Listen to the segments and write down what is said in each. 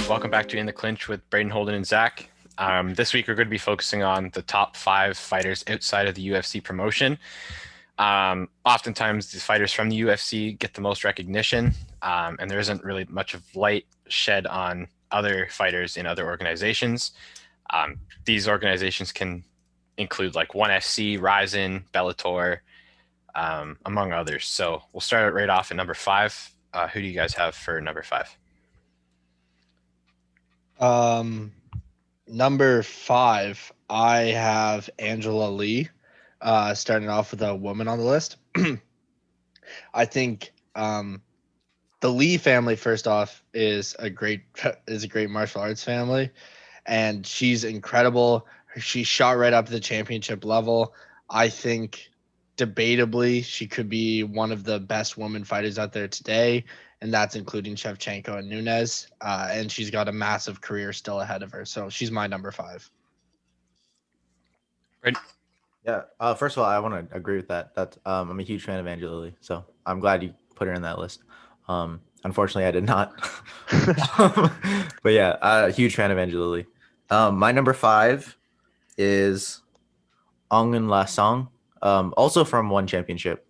Welcome back to In the Clinch with Braden Holden and Zach. This week we're going to be focusing on the top 5 fighters outside of the UFC promotion. Oftentimes, the fighters from the UFC get the most recognition, and there isn't really much of light shed on other fighters in other organizations. These organizations can include like ONE FC, Rizin, Bellator, among others. So we'll start right off at number 5. Who do you guys have for number 5? Number 5, I have Angela Lee, starting off with a woman on the list. I think the Lee family, first off, is a great martial arts family, and she's incredible. She shot right up to the championship level. I think debatably she could be one of the best women fighters out there today, and that's including Shevchenko and Nunes. And she's got a massive career still ahead of her. So she's my number 5. Right. Yeah. First of all, I want to agree with that. I'm a huge fan of Angela Lee, so I'm glad you put her in that list. Unfortunately, I did not. But yeah, a huge fan of Angela Lee. My number 5 is Ong La Song, also from ONE Championship.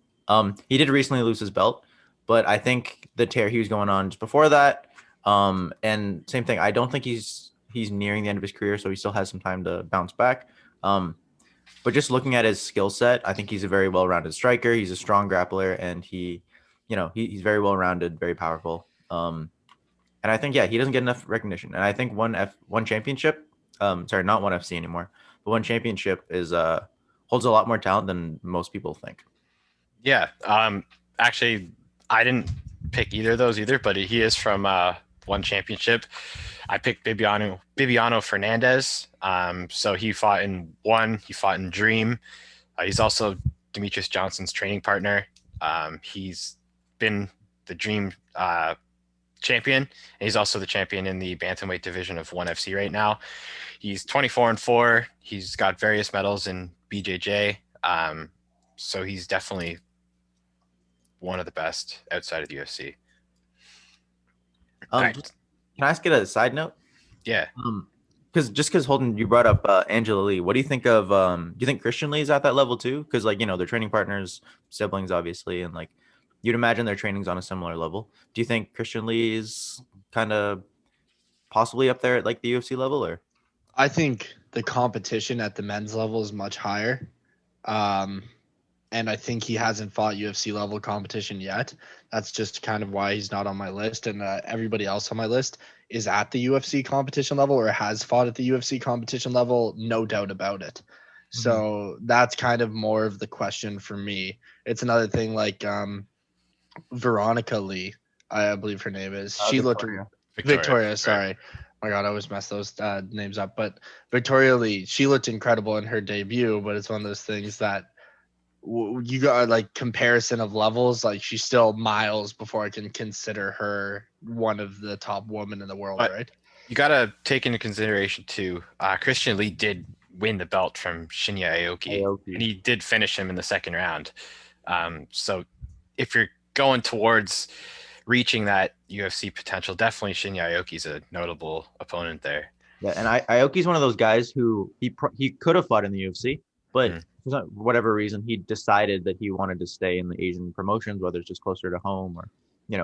He did recently lose his belt, but I think the tear he was going on just before that, and same thing. I don't think he's nearing the end of his career, so he still has some time to bounce back. But just looking at his skill set, I think he's a very well-rounded striker. He's a strong grappler, and he's very well-rounded, very powerful. And I think, he doesn't get enough recognition. And I think ONE Championship, sorry, not ONE FC anymore, but ONE Championship is holds a lot more talent than most people think. Yeah. Actually, I didn't pick either of those either, but he is from ONE Championship. I picked Bibiano Fernandez. So he fought in ONE. He fought in Dream. He's also Demetrius Johnson's training partner. He's been the Dream champion, and he's also the champion in the Banter-Weight division of ONE FC right now. He's 24-4. He's got various medals in BJJ. So he's definitely one of the best outside of the UFC. Can I ask you a side note? Yeah. Because Holden, you brought up Angela Lee. What do you think of? Do you think Christian Lee is at that level too? Because they're training partners, siblings, obviously, and you'd imagine their training's on a similar level. Do you think Christian Lee is kind of possibly up there at the UFC level, or? I think the competition at the men's level is much higher. And I think he hasn't fought UFC level competition yet. That's just kind of why he's not on my list. And everybody else on my list is at the UFC competition level or has fought at the UFC competition level, no doubt about it. Mm-hmm. So that's kind of more of the question for me. It's another thing like Veronica Lee, I believe her name is. She Victoria, sorry. Oh my God, I always mess those names up. But Victoria Lee, she looked incredible in her debut, but it's one of those things that you got comparison of levels. She's still miles before I can consider her one of the top women in the world, but right? You got to take into consideration too, Christian Lee did win the belt from Shinya Aoki, and he did finish him in the second round. So if you're going towards reaching that UFC potential, definitely Shinya Aoki's a notable opponent there. Yeah, and Aoki's one of those guys who he could have fought in the UFC, but for whatever reason, he decided that he wanted to stay in the Asian promotions, whether it's just closer to home or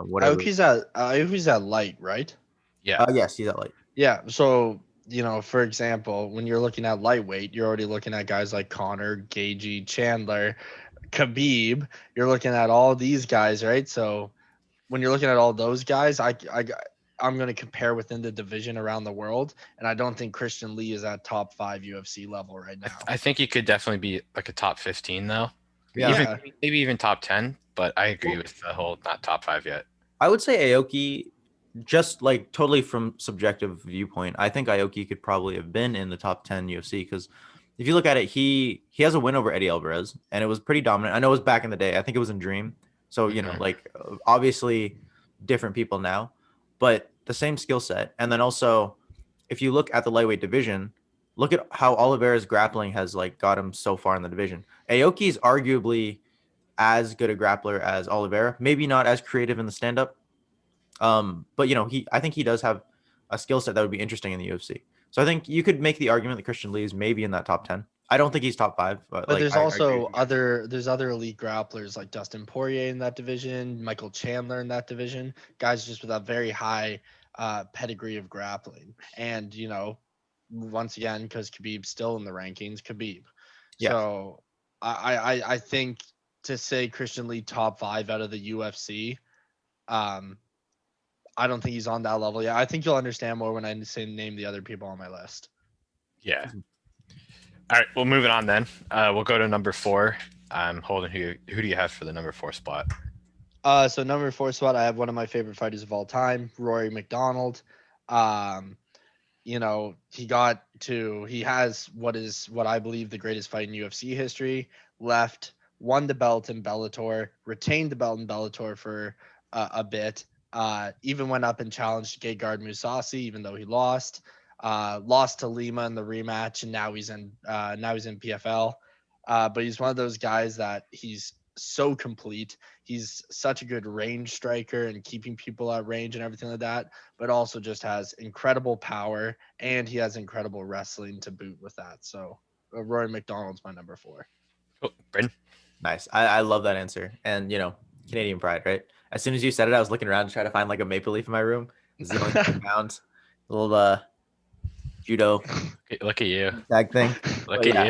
whatever. Aoki's at light, right? Yeah. Yes, he's at light. Yeah. So for example, when you're looking at lightweight, you're already looking at guys like Connor, Gagey, Chandler, Khabib. You're looking at all these guys, right? So when you're looking at all those guys, I'm going to compare within the division around the world, and I don't think Christian Lee is at top 5 UFC level right now. I think he could definitely be a top 15 though. Yeah. Maybe even top 10, but I agree with the whole not top 5 yet. I would say Aoki, just totally from subjective viewpoint, I think Aoki could probably have been in the top 10 UFC, because if you look at it, he has a win over Eddie Alvarez, and it was pretty dominant. I know it was back in the day. I think it was in Dream. So, obviously different people now, but the same skill set. And then also, if you look at the lightweight division, look at how Oliveira's grappling has got him so far in the division. Aoki is arguably as good a grappler as Oliveira, maybe not as creative in the stand-up. But I think he does have a skill set that would be interesting in the UFC. So I think you could make the argument that Christian Lee is maybe in that top 10. I don't think he's top 5, but like there's I also agree. there's other elite grapplers like Dustin Poirier in that division, Michael Chandler in that division, guys just with a very high pedigree of grappling. And once again, because Khabib's still in the rankings, Khabib. Yeah. So I think to say Christian Lee top 5 out of the UFC, I don't think he's on that level yet. I think you'll understand more when I say name the other people on my list. Yeah. All right, well, moving on then. We'll go to number 4. Holden, who do you have for the number 4 spot? So number 4 spot, I have one of my favorite fighters of all time, Rory Mcdonald. He has what I believe the greatest fight in UFC history. Won the belt in Bellator, retained the belt in Bellator for a bit. Even went up and challenged Gegard Mousasi, even though he lost. Lost to Lima in the rematch, and now he's in PFL. But he's one of those guys that he's so complete. He's such a good range striker and keeping people at range and everything like that, but also just has incredible power, and he has incredible wrestling to boot with that. So Rory McDonald's my number 4. Oh, Bryn. Nice. I love that answer. And Canadian pride, right? As soon as you said it, I was looking around to try to find like a maple leaf in my room. It's the only thing I found. A little judo Look at you. tag thing. Look at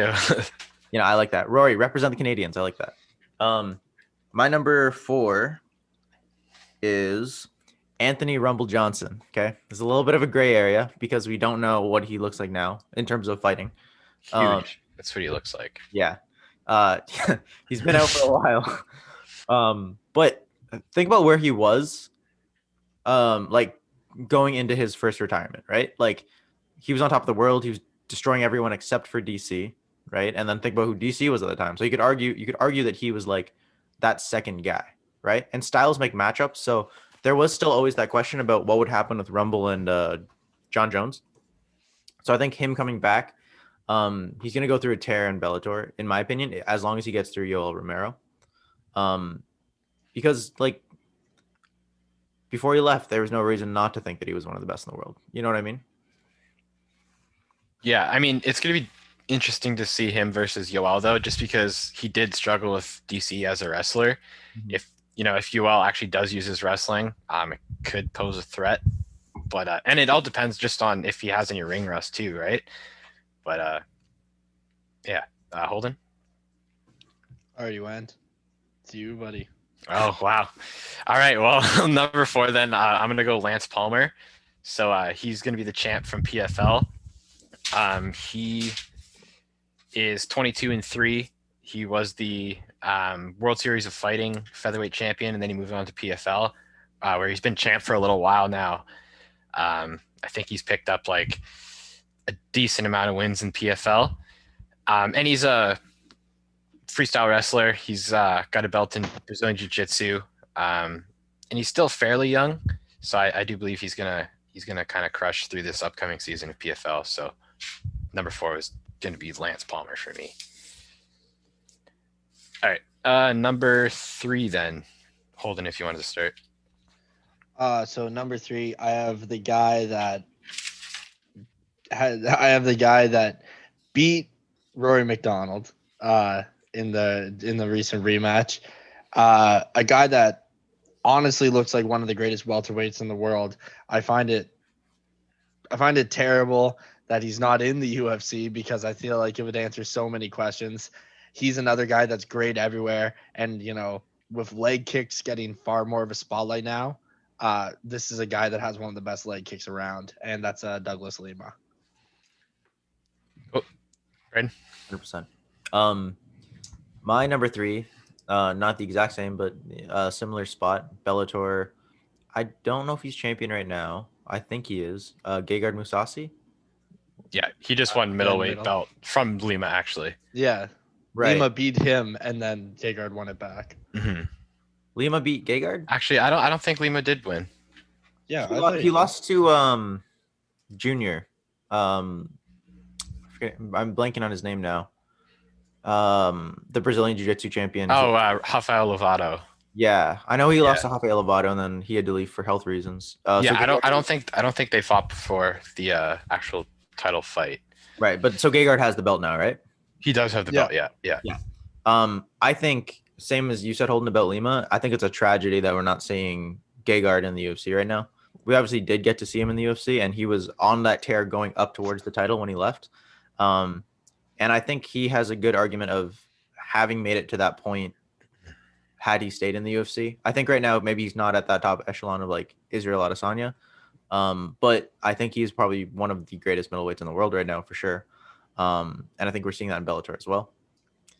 you. I like that. Rory, represent the Canadians. I like that. My number 4 is Anthony Rumble Johnson. Okay. There's a little bit of a gray area because we don't know what he looks like now in terms of fighting. Huge. That's what he looks like. Yeah. He's been out for a while. But think about where he was like going into his first retirement, right? Like he was on top of the world. He was destroying everyone except for DC, right? And then think about who DC was at the time. So you could argue that he was like that second guy, right? And styles make matchups. So there was still always that question about what would happen with Rumble and John Jones. So I think him coming back, he's going to go through a tear in Bellator, in my opinion, as long as he gets through Yoel Romero. Because like before he left, there was no reason not to think that he was one of the best in the world. You know what I mean? Yeah, I mean, it's going to be interesting to see him versus Yoel, though, just because he did struggle with DC as a wrestler. Mm-hmm. If Yoel actually does use his wrestling, it could pose a threat. But and it all depends just on if he has any ring rust too, right? But yeah, Holden. Already went. It's you, buddy. Oh wow! All right, well, number 4 then. I'm gonna go Lance Palmer. So he's gonna be the champ from PFL. He is 22-3. He was the World Series of Fighting featherweight champion, and then he moved on to PFL, where he's been champ for a little while now. I think he's picked up like a decent amount of wins in PFL, and he's a freestyle wrestler. He's got a belt in Brazilian Jiu-Jitsu, and he's still fairly young. So I do believe he's gonna kind of crush through this upcoming season of PFL. So number 4 is going to be Lance Palmer for me. All right, number 3 then. Holden, if you wanted to start. So number 3, I have the guy that beat Rory McDonald in the recent rematch. A guy that honestly looks like one of the greatest welterweights in the world. I find it terrible that he's not in the UFC because I feel like it would answer so many questions. He's another guy that's great everywhere, and with leg kicks getting far more of a spotlight now, this is a guy that has one of the best leg kicks around, and that's Douglas Lima. Oh, Brad? 100%. My number 3, not the exact same, but a similar spot, Bellator. I don't know if he's champion right now. I think he is. Gegard Mousasi. Yeah, he just won middleweight belt from Lima, actually. Yeah, right. Lima beat him, and then Gegard won it back. Mm-hmm. Lima beat Gegard? Actually, I don't think Lima did win. Yeah, he lost to Junior. I'm blanking on his name now. The Brazilian Jiu-Jitsu champion. Oh, Rafael Lovato. Yeah, I know he Yeah. lost to Rafael Lovato, and then he had to leave for health reasons. So Yeah, Gegard, I don't think they fought before the actual title fight. right, but so Gegard has the belt now, right? He does have the Yeah. belt. Yeah, yeah. Yeah. I think same as you said, holding about Lima. I think it's a tragedy that we're not seeing Gegard in the UFC right now. We obviously did get to see him in the UFC, and he was on that tear going up towards the title when he left. Um, and I think he has a good argument of having made it to that point had he stayed in the UFC. I think right now maybe he's not at that top echelon of like Israel Adesanya. But I think he's probably one of the greatest middleweights in the world right now for sure. And I think we're seeing that in Bellator as well.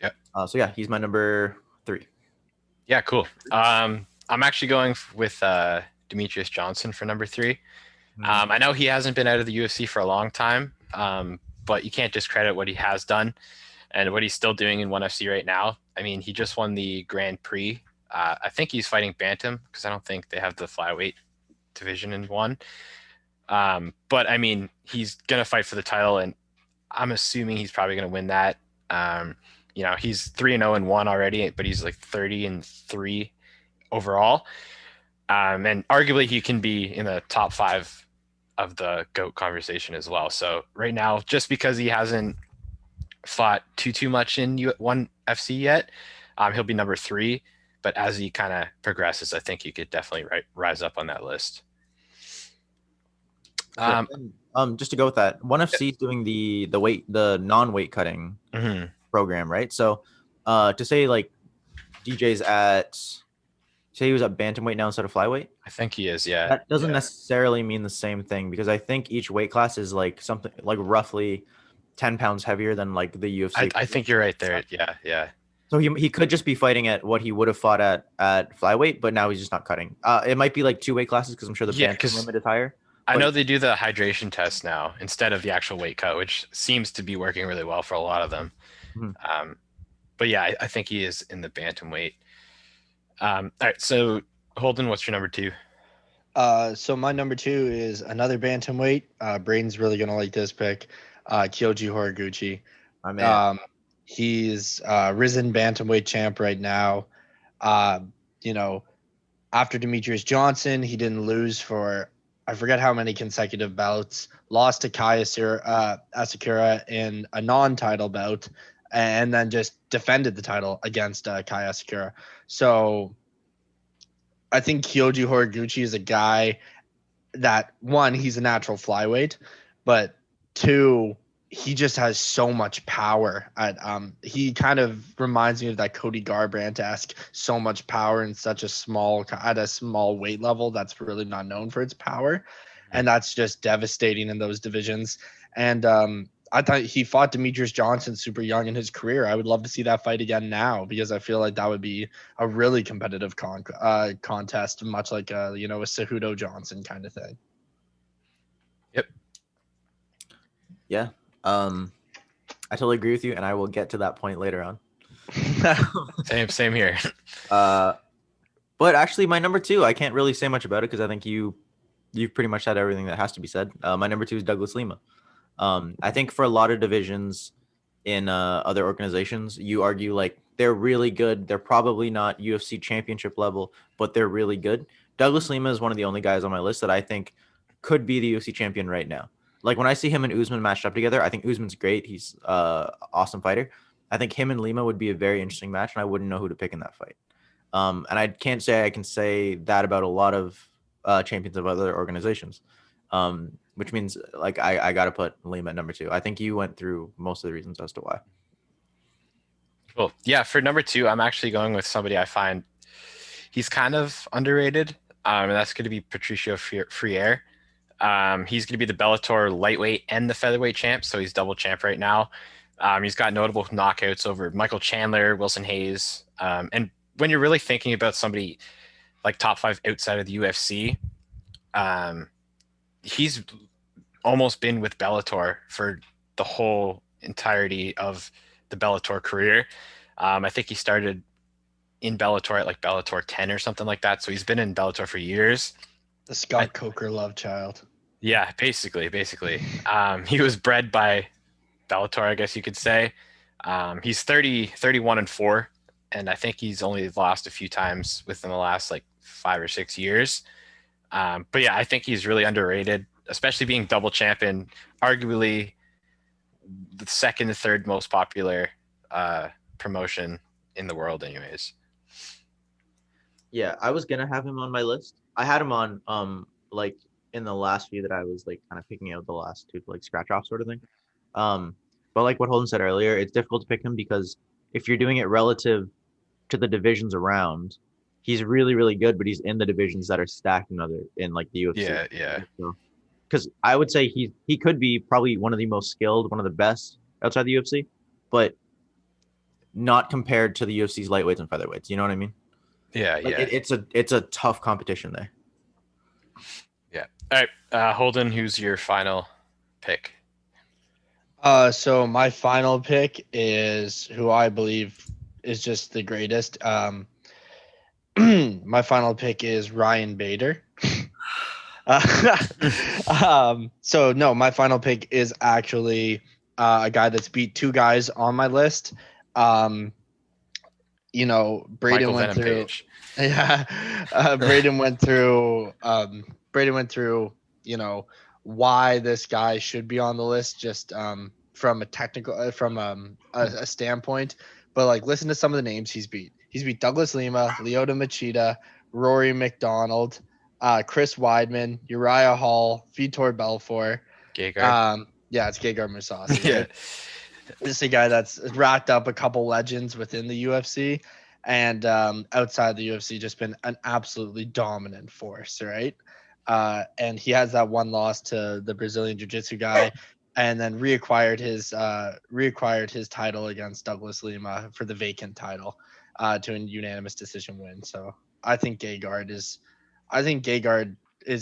Yeah. So yeah, he's my number 3. Yeah, cool. I'm actually going with Demetrius Johnson for number 3. I know he hasn't been out of the UFC for a long time, but you can't discredit what he has done and what he's still doing in ONE FC right now. I mean, he just won the Grand Prix. I think he's fighting Bantam because I don't think they have the flyweight division in ONE. But I mean, he's gonna fight for the title, and I'm assuming he's probably gonna win that. He's 3-0 and 1 already, but he's like 30-3 overall. And arguably he can be in the top 5 of the GOAT conversation as well. So right now, just because he hasn't fought too much in ONE FC yet, he'll be number 3. But as he kind of progresses, I think he could definitely rise up on that list. Just to go with that, ONE FC is doing the non-weight cutting program, right? So to say like DJ's say he was at bantamweight now instead of flyweight. I think he is, yeah. That doesn't necessarily mean the same thing because I think each weight class is like something like roughly 10 pounds heavier than like the UFC. I think you're right there. Yeah. So he could just be fighting at what he would have fought at flyweight, but now he's just not cutting. It might be like 2 weight classes because I'm sure the bantam limit is higher. I know they do the hydration test now instead of the actual weight cut, which seems to be working really well for a lot of them. But yeah, I think he is in the bantamweight. All right, so Holden, what's your number 2? So my number 2 is another bantamweight. Braden's really gonna like this pick. Kyoji Horaguchi. My man. He's risen bantamweight champ right now. After Demetrius Johnson, he didn't lose for I forget how many consecutive bouts. Lost to Kaya Asakura in a non-title bout, and then just defended the title against Kaya Asakura. So I think Kyoji Horaguchi is a guy that, 1, he's a natural flyweight, but 2, he just has so much power. He kind of reminds me of that Cody Garbrandt-esque, so much power in such a small weight level that's really not known for its power. And that's just devastating in those divisions. And I thought he fought Demetrius Johnson super young in his career. I would love to see that fight again now because I feel like that would be a really competitive contest, much like a Cejudo Johnson kind of thing. Yep. Yeah. I totally agree with you, and I will get to that point later on. Same here. But actually, my number 2, I can't really say much about it because I think you've pretty much said everything that has to be said. My number 2 is Douglas Lima. I think for a lot of divisions in other organizations, you argue like they're really good. They're probably not UFC championship level, but they're really good. Douglas Lima is one of the only guys on my list that I think could be the UFC champion right now. Like when I see him and Usman matched up together, I think Usman's great. He's an awesome fighter. I think him and Lima would be a very interesting match, and I wouldn't know who to pick in that fight. And I can't say I can say that about a lot of champions of other organizations, which means like I got to put Lima at number 2. I think you went through most of the reasons as to why. Cool. Yeah, for number 2, I'm actually going with somebody I find he's kind of underrated, and that's going to be Patricio Freire. He's going to be the Bellator lightweight and the featherweight champ, so he's double champ right now. He's got notable knockouts over Michael Chandler, Wilson Hayes. And when you're really thinking about somebody like top 5 outside of the UFC, he's almost been with Bellator for the whole entirety of the Bellator career. I think he started in Bellator at like Bellator 10 or something like that. So he's been in Bellator for years. The Scott Coker love child. Yeah, basically. He was bred by Bellator, I guess you could say. He's 31-4 and I think he's only lost a few times within the last like 5 or 6 years. But yeah, I think he's really underrated, especially being double champion, arguably the second and third most popular promotion in the world, anyways. Yeah, I was gonna have him on my list. I had him on like in the last few that I was like kind of picking out the last two like scratch off sort of thing. But like what Holden said earlier, it's difficult to pick him because if you're doing it relative to the divisions around, he's really, really good, but he's in the divisions that are stacked in like the UFC. Yeah, yeah. So, because I would say he could be probably one of the most skilled, one of the best outside the UFC, but not compared to the UFC's lightweights and featherweights. You know what I mean? Yeah, Like yeah. it's a tough competition there. Yeah. All right, Holden, who's your final pick? So my final pick is who I believe is just the greatest. My final pick is Ryan Bader. So no, my final pick is actually a guy that's beat two guys on my list. Braden Michael went Venom through. Page. Yeah, Braden went through. Braden went through. Why this guy should be on the list, just from a technical, from a standpoint. But like, listen to some of the names he's beat. He's beat Douglas Lima, Lyoto Machida, Rory McDonald, Chris Weidman, Uriah Hall, Vitor Belfort. Gegard. Yeah, it's Gegard Mousasi. Yeah. Right? This is a guy that's racked up a couple legends within the UFC, and outside the UFC, just been an absolutely dominant force, right? And he has that one loss to the Brazilian Jiu-Jitsu guy, and then reacquired his title against Douglas Lima for the vacant title, to a unanimous decision win. So I think Gegard is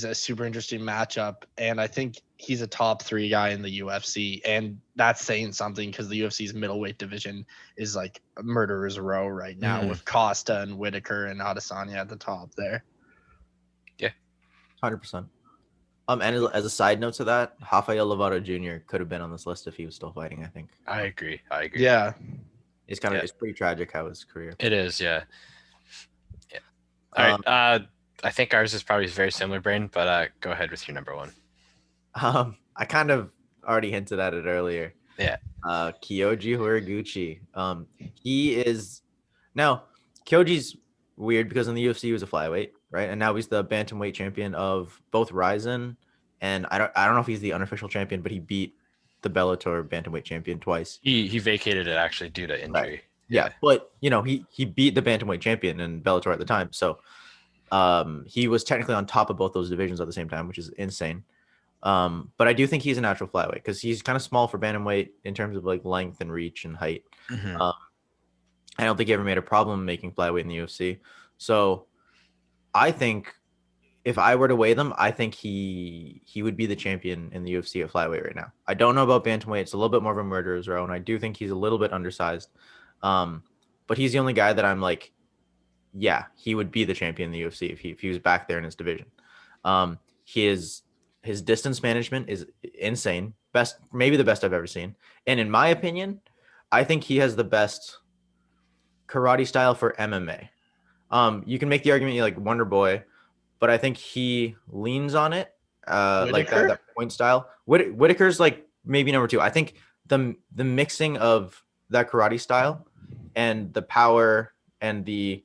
a super interesting matchup, and I think he's a top 3 guy in the UFC, and that's saying something because the UFC's middleweight division is like a murderer's row right now with Costa and Whitaker and Adesanya at the top there. Yeah, 100%. And as a side note to that, Rafael Lovato Jr. could have been on this list if he was still fighting. I think. I agree. Yeah, it's pretty tragic how his career. It is. Yeah. Yeah. All right. I think ours is probably very similar, Brain, but go ahead with your number one. I kind of already hinted at it earlier. Yeah. Kyoji Horaguchi. He is now Kyoji's weird because in the UFC he was a flyweight, right? And now he's the bantamweight champion of both Ryzen, and I don't know if he's the unofficial champion, but he beat the Bellator bantamweight champion twice. He vacated it actually due to injury. Right. Yeah, but he beat the bantamweight champion in Bellator at the time, so he was technically on top of both those divisions at the same time, which is insane. But I do think he's a natural flyweight because he's kind of small for bantamweight in terms of like length and reach and height. Mm-hmm. I don't think he ever made a problem making flyweight in the UFC. So I think if I were to weigh them, I think he would be the champion in the UFC at flyweight right now. I don't know about bantamweight. It's a little bit more of a murderer's row, and I do think he's a little bit undersized. But he's the only guy that I'm like, yeah, he would be the champion in the UFC if he was back there in his division. His distance management is insane. Maybe the best I've ever seen. And in my opinion, I think he has the best karate style for MMA. You can make the argument you like Wonder Boy, but I think he leans on it, like that point style. Whitaker's like maybe number 2. I think the mixing of that karate style and the power and the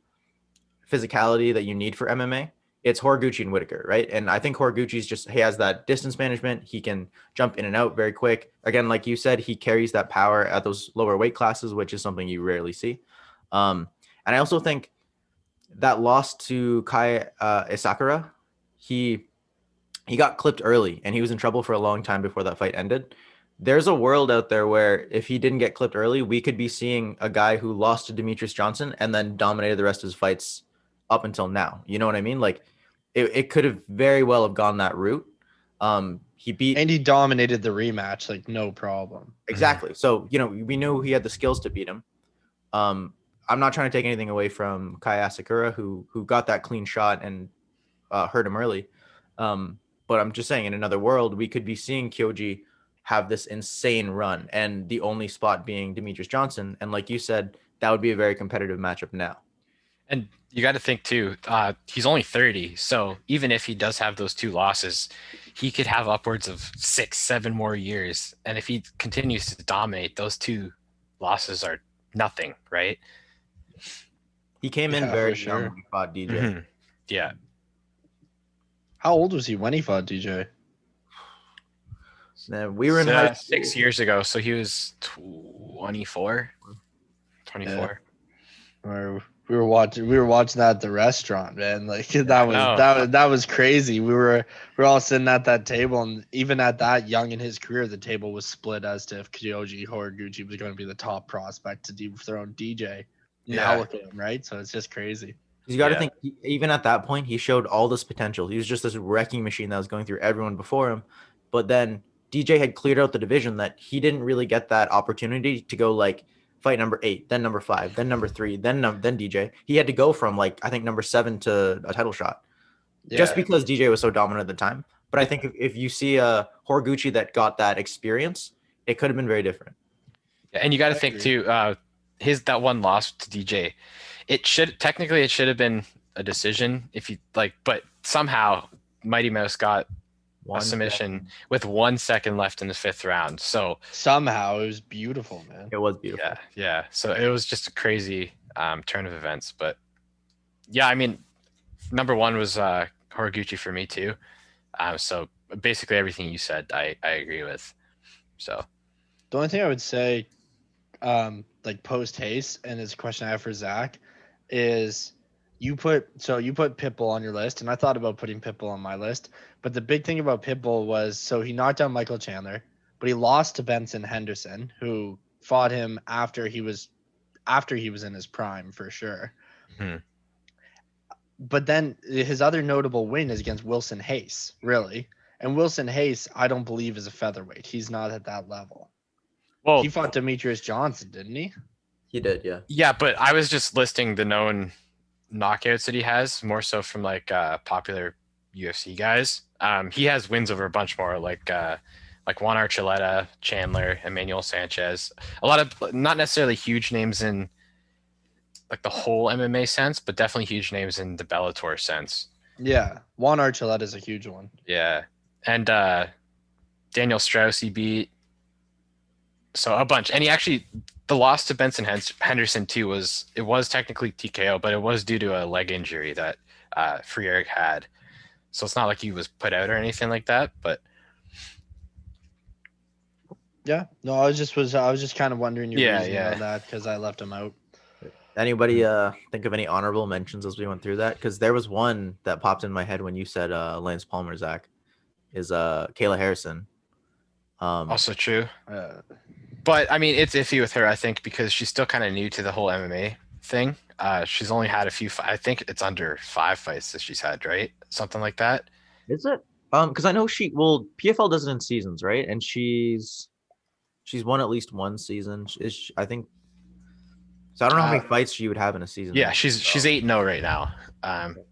physicality that you need for MMA, it's Horaguchi and Whitaker, right? And I think he has that distance management. He can jump in and out very quick. Again, like you said, he carries that power at those lower weight classes, which is something you rarely see. And I also think that loss to Kai Isakura, he got clipped early and he was in trouble for a long time before that fight ended. There's a world out there where if he didn't get clipped early, we could be seeing a guy who lost to Demetrius Johnson and then dominated the rest of his fights up until now. You know what I mean? Like it could have very well have gone that route. He dominated the rematch, like no problem. Exactly. So, we knew he had the skills to beat him. I'm not trying to take anything away from Kai Asakura, who got that clean shot and hurt him early. But I'm just saying, in another world, we could be seeing Kyoji have this insane run, and the only spot being Demetrius Johnson. And like you said, that would be a very competitive matchup now. And you got to think too, he's only 30, so even if he does have those 2 losses, he could have upwards of 6, 7 more years. And if he continues to dominate, those 2 losses are nothing, right? He came in Yeah, very for young sure. when he fought DJ. Mm-hmm. Yeah. How old was he when he fought DJ? We were in high school. 6 years ago, so he was 24. 24. Or we were watching that at the restaurant, man. Like that know. was crazy. We were all sitting at that table, and even at that young in his career, the table was split as to if Kyoji Horaguchi was going to be the top prospect to dethrone DJ. Now Yeah. look at him, right? So it's just crazy. You got to Yeah. think, even at that point, he showed all this potential. He was just this wrecking machine that was going through everyone before him. But then DJ had cleared out the division that he didn't really get that opportunity to go like fight number 8, then number 5, then number 3, then DJ. He had to go from like I think number 7 to a title shot, just because DJ was so dominant at the time. But I think if you see a Horaguchi that got that experience, it could have been very different. Yeah, and you got to think too, that one loss to DJ, it should have been a decision if you like, but somehow Mighty Mouse got a submission with 1 second left in the 5th round. So somehow it was beautiful, man. It was beautiful. Yeah. So it was just a crazy turn of events. But yeah, I mean, number 1 was Horaguchi for me too. So basically everything you said, I agree with. So the only thing I would say, like post haste, and this question I have for Zach is you put Pitbull on your list, and I thought about putting Pitbull on my list, but the big thing about Pitbull was, so he knocked out Michael Chandler, but he lost to Benson Henderson, who fought him after he was in his prime for sure. Mm-hmm. But then his other notable win is against Wilson Hayes, really. And Wilson Hayes, I don't believe, is a featherweight. He's not at that level. Well, he fought Demetrius Johnson, didn't he? He did, yeah. Yeah, but I was just listing the known knockouts that he has, more so from like popular UFC guys. He has wins over a bunch more, like Juan Archuleta, Chandler, Emmanuel Sanchez. A lot of not necessarily huge names in like the whole MMA sense, but definitely huge names in the Bellator sense. Yeah, Juan Archuleta is a huge one. Yeah, and Daniel Strauss he beat. So a bunch, and he actually, the loss to Benson Henderson too was technically TKO, but it was due to a leg injury that Freire had. So it's not like he was put out or anything like that. But yeah, no, I was just kind of wondering your reasoning on that because I left him out. Anybody think of any honorable mentions as we went through that? Because there was one that popped in my head when you said Lance Palmer, Zach, is Kayla Harrison. Also true. But I mean, it's iffy with her, I think, because she's still kind of new to the whole MMA thing. She's only had a few. I think it's under 5 fights that she's had, right? Something like that. Is it? Because I know PFL does it in seasons, right? And she's won at least one season. I think. So I don't know how many fights she would have in a season. Yeah, she's 8-0 right now.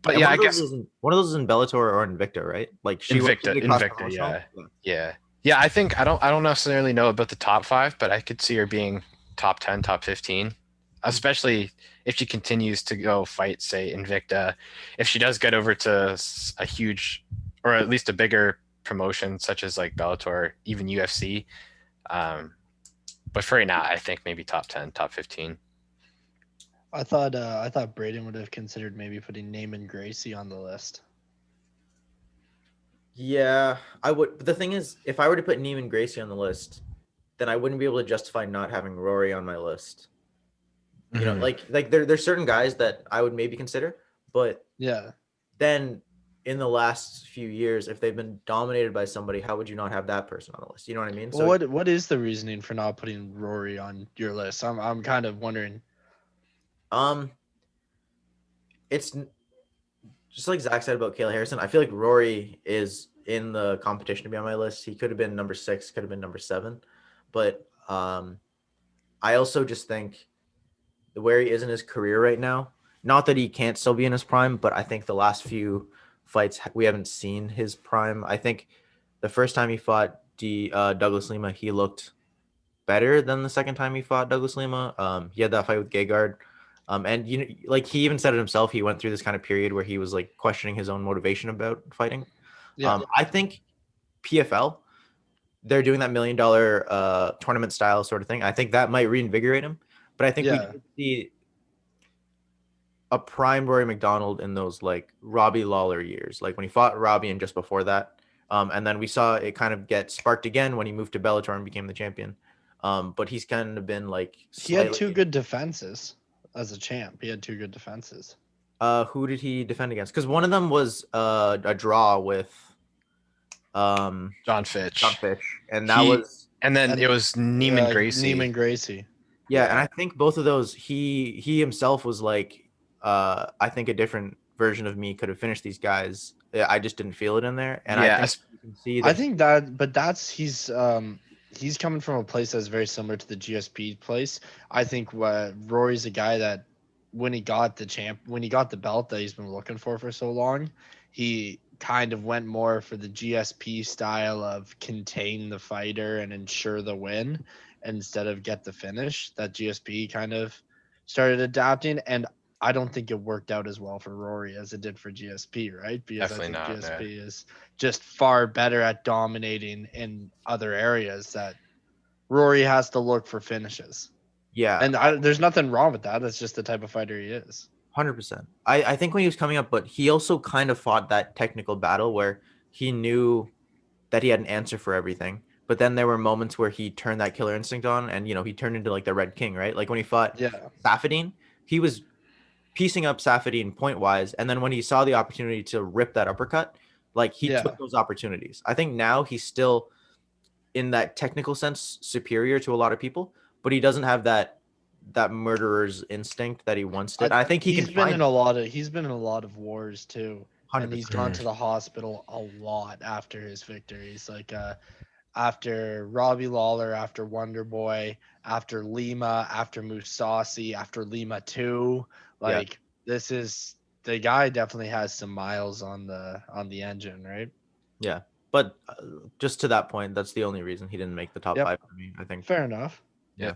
But yeah, I guess one of those is in Bellator or Invicta, right? Like Invicta, yeah. Yeah, I think I don't necessarily know about the top 5, but I could see her being top 10, top 15, especially if she continues to go fight, say, Invicta. If she does get over to a huge, or at least a bigger promotion, such as like Bellator, even UFC. But for right now, I think maybe top 10, top 15. I thought Braden would have considered maybe putting Naaman Gracie on the list. Yeah, I would. But the thing is, if I were to put Naaman Gracie on the list, then I wouldn't be able to justify not having Rory on my list. You know, like there's certain guys that I would maybe consider, but yeah. Then in the last few years, if they've been dominated by somebody, how would you not have that person on the list? You know what I mean? Well, so what is the reasoning for not putting Rory on your list? I'm kind of wondering. It's just like Zach said about Kayla Harrison. I feel like Rory is in the competition to be on my list. He could have been number 6, could have been number 7, but I also just think where he is in his career right now, not that he can't still be in his prime, but I think the last few fights we haven't seen his prime. I think the first time he fought Douglas Lima, he looked better than the second time he fought Douglas Lima. He had that fight with Gegard. And you know, like he even said it himself, he went through this kind of period where he was like questioning his own motivation about fighting. Yeah. I think PFL, they're doing that $1 million tournament style sort of thing. I think that might reinvigorate him. But I think we Yeah. did see a prime Rory Mcdonald in those like Robbie Lawler years, like when he fought Robbie and just before that. And then we saw it kind of get sparked again when he moved to Bellator and became the champion. But he's kind of been like He had 2 slightly. good defenses as a champ. He had 2 good defenses. Who did he defend against? Because one of them was a draw with John Fitch. And that was and then it was Neiman Gracie. Neiman Gracie. Yeah, and I think both of those he himself was like I think a different version of me could have finished these guys. I just didn't feel it in there, and Yeah, I think you can see that. But that's he's coming from a place that's very similar to the GSP place. I think Rory's a guy that when he got the belt that he's been looking for so long, he kind of went more for the GSP style of contain the fighter and ensure the win instead of get the finish that GSP kind of started adapting. And I don't think it worked out as well for Rory as it did for GSP, right? Because Definitely I think not, GSP is just far better at dominating in other areas that Rory has to look for finishes. Yeah, And there's nothing wrong with that. It's just the type of fighter he is. 100%. I think when he was coming up, but he also kind of fought that technical battle where he knew that he had an answer for everything. But then there were moments where he turned that killer instinct on, and you know he turned into like the Red King, right? Like when he fought Safadine, he was piecing up Safadine point wise, and then when he saw the opportunity to rip that uppercut, like he took those opportunities. I think now he's still in that technical sense superior to a lot of people, but he doesn't have that murderer's instinct that he once did. I think he's been in a lot of wars too. 100%. And he's gone to the hospital a lot after his victories. Like after Robbie Lawler, after Wonder Boy, after Lima, after Musasi, after Lima 2. Like this is the guy definitely has some miles on the engine, right? Yeah. But just to that point, that's the only reason he didn't make the top 5 for me, I think. Fair enough. Yeah.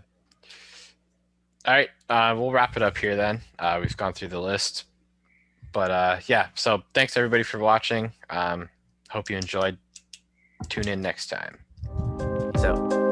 All right. We'll wrap it up here then. We've gone through the list. But yeah, so thanks everybody for watching. Hope you enjoyed. Tune in next time. Peace out.